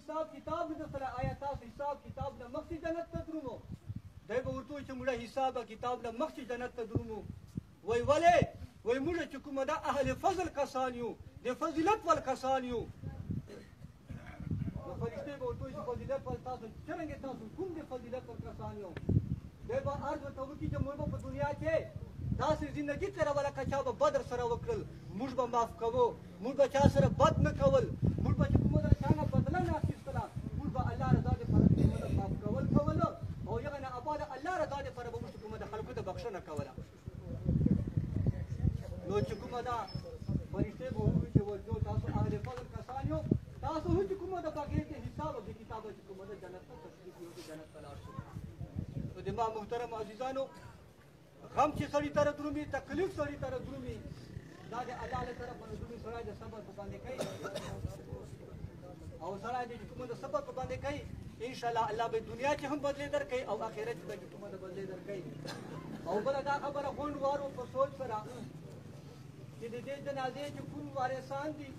حساب کتاب نه سره آیا تاسو حساب کتاب نه مخکې جنت ته درومو دی به ورته وایي چې موږ حساب کتاب نه مخکې جنت ته درومو وایي ولې وایي موږ چې کومه ده اهل فضل کسان یو د فضیلت ول کسان یو نو فرشتې به ورته وایي چې فضیلت ول تاسو څرنګه تاسو کوم د فضیلت ول کسان یو دی به عرض ورته وکړي چې موږ به په دنیا کې داسې زندګي تېروله که چا به بدر سره وکړل موږ به معاف کوو موږ به چا سره بد نه کول موږ به چې کومه ده چا نه بدله نه اخیستله موږ به الله رضا دپاره معاف کول کوله او هغه نه اباده الله رضا دپاره به موږ چې کومه ده خلکو ته بخښنه کوله نو چې کومه ده فرشتې به ووایي چې ورځو تاسو اهل فضل کسان یو تاسو هم چې کومه ده بغیر د حساب او د کتابه چې کومه ده جنت ته تشریف یوسئ جنت ته لاړ شئ نو د ما محترم عزیزانو غم چې سړي ته درومي تکلیف سړي ته درومي دا د الله له طرفه نه درومي سړی د صبر په باندې کوي او سړی د کومه د صبر په باندې کوي انشاءالله الله به دنیا کې هم بدلې درکوي او آخرت کې به کومه د بدلې درکوي او بله دا خبره غونډ وارو په سوچ سره چې د دې جنازې چې کوم وارثان دي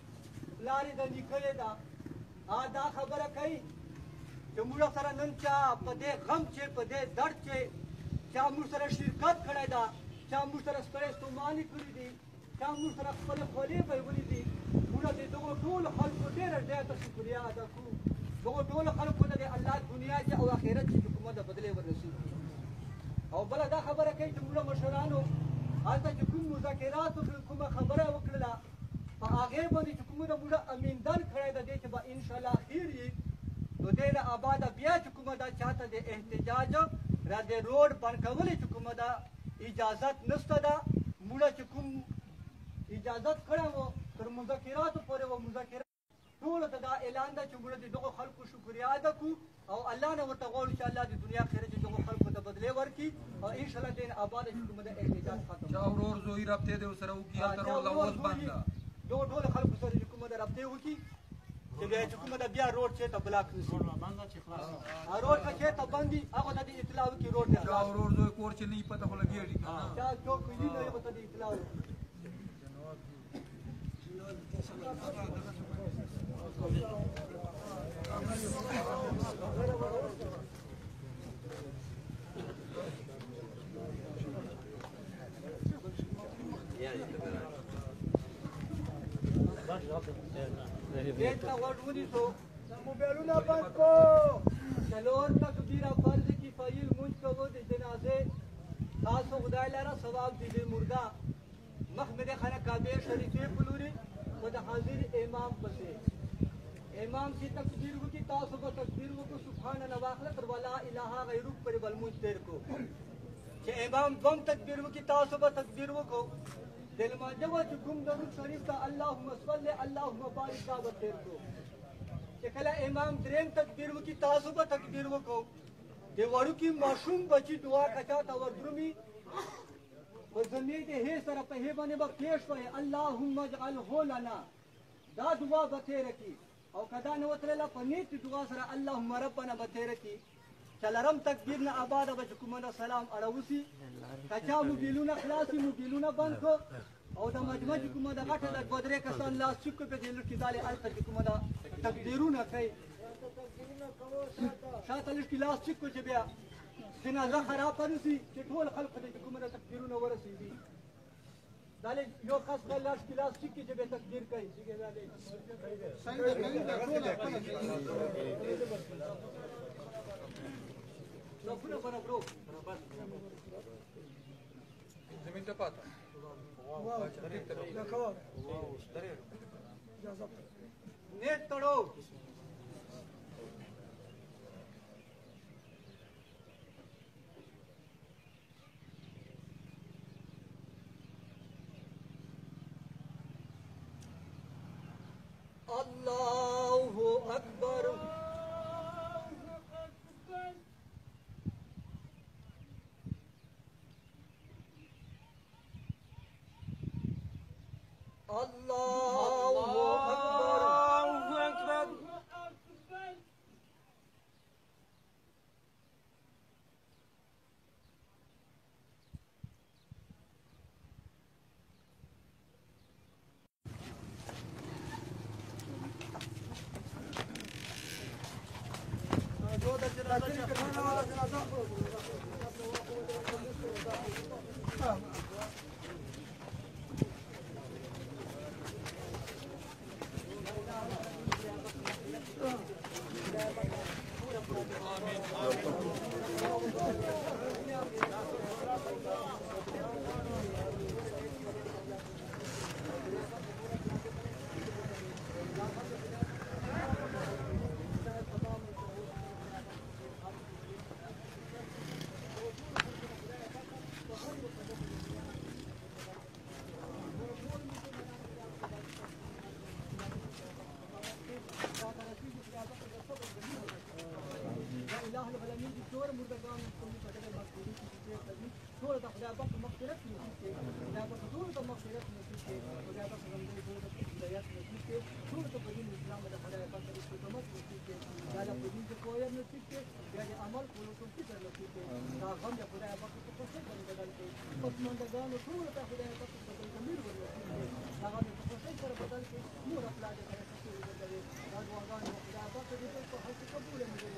پلار یې د نیکلې ده دا خبره کوي چې موږ سره نن چا په دې غم چې په دې درد چې چا موږ سره شرکت کړی ده چا موږ سره ستړی ستومانې کړي دي چا موږ سره خپلې خولې بهولې دي موږ د دغو ټولو خلکو ډېره زیاته شکریا ادا کړو دغو ټولو خلکو ته د الله دنیا کې او آخرت کې حکومت د بدلې وررسېږي او بله دا خبره کوي چې موږ مشرانو هلته چې کوم مذاکرات وکړل کومه خبره وکړله په هغې باندې چې کومه ده موږ امیندن کړی ده دې چې به انشاءالله خیر وي نو دې نه آباده بیا چې کومه ده چاته د احتجاج را د روډ بند کولې چې کومه ده اجازت نشته ده موږ چې کوم اجازت کړی وو تر مذاکراتو پورې وه مذاکرات ټولو ته دا اعلان ده چې موږ د دغو خلکو شکریا ادا کړو او الله نه ورته غواړو چې الله د دنیا خیره چې دغو خلکو ته بدلې ورکړي او انشاءالله دې نه آباده چې کومه ده احتجاج ختم چا ورور زوی رابطې دې ورسره وکړي هلته روډ اوس بند ده دغو ټولو خلکو سره چې کومه ده رابطې وکړي چې بیا چې کومه ده بیا روډ چېرته بلاک نه شي روډ که چېرته بند وي هغو ته دې اطلاع وکړي روډ ته چا ورور زوی کور چې نه وي پته خو لګېږي که نه چا څوک وي نه هغو ته دې اطلاع وکړي دېته غوږ ونیسو موبایلونه بند کو څلور تکبیره فرض کفایي لمونځ کوو د جنازې تاسو خدای لره ثواب دي د مرده مخ مې د خانه کعبې شریفې په لوري و د حاضر امام پسې امام چې تکبیر وکړي تاسو به تکبیر وکړو سبحان الله واخله تر ولا اله غیرک پرې بل مونځ تېر کو چې امام دوم تکبیر وکړي تاسو به تکبیر وکړو د لمانځه و چې کوم درود شریف ته اللهم صل اللهم بارک دا به تېر کو چې کله امام درېم تکبیر وکړي تاسو به تکبیر وکړو د وړوکي ماشوم بچي دعا که چاته وردرومي په زمین د هې سره په هې باندې به پیش وایي اللهم اجعله لنا دا دعا به تېره کړي او که دا نه وتلله په نیت دعا سره اللهم ربنا به تېره کړي څلرم تکبیر نه آباده به چې کومه ده سلام اړوسي که چا موبیلونه خلاص وي موبیلونه بند کړو او د مجمع چې کومه ده غټه ده دوه درې کسان لاس چک کړو بیا د لږ کېدالې هلته چې کومه ده تکبیرونه کوي شاته لږ کې لاس چک کړو چې بیا جنازه خرابه نه شي چې ټول خلکو ته چې کومه ده تکبیرونه ورسېږي دا یو کس غل لاس کې لاس چک کړي چې بیا تکبیر کوي لوکونه برابرو زمین ته پاته نیت تړو الله اکبر Thank you.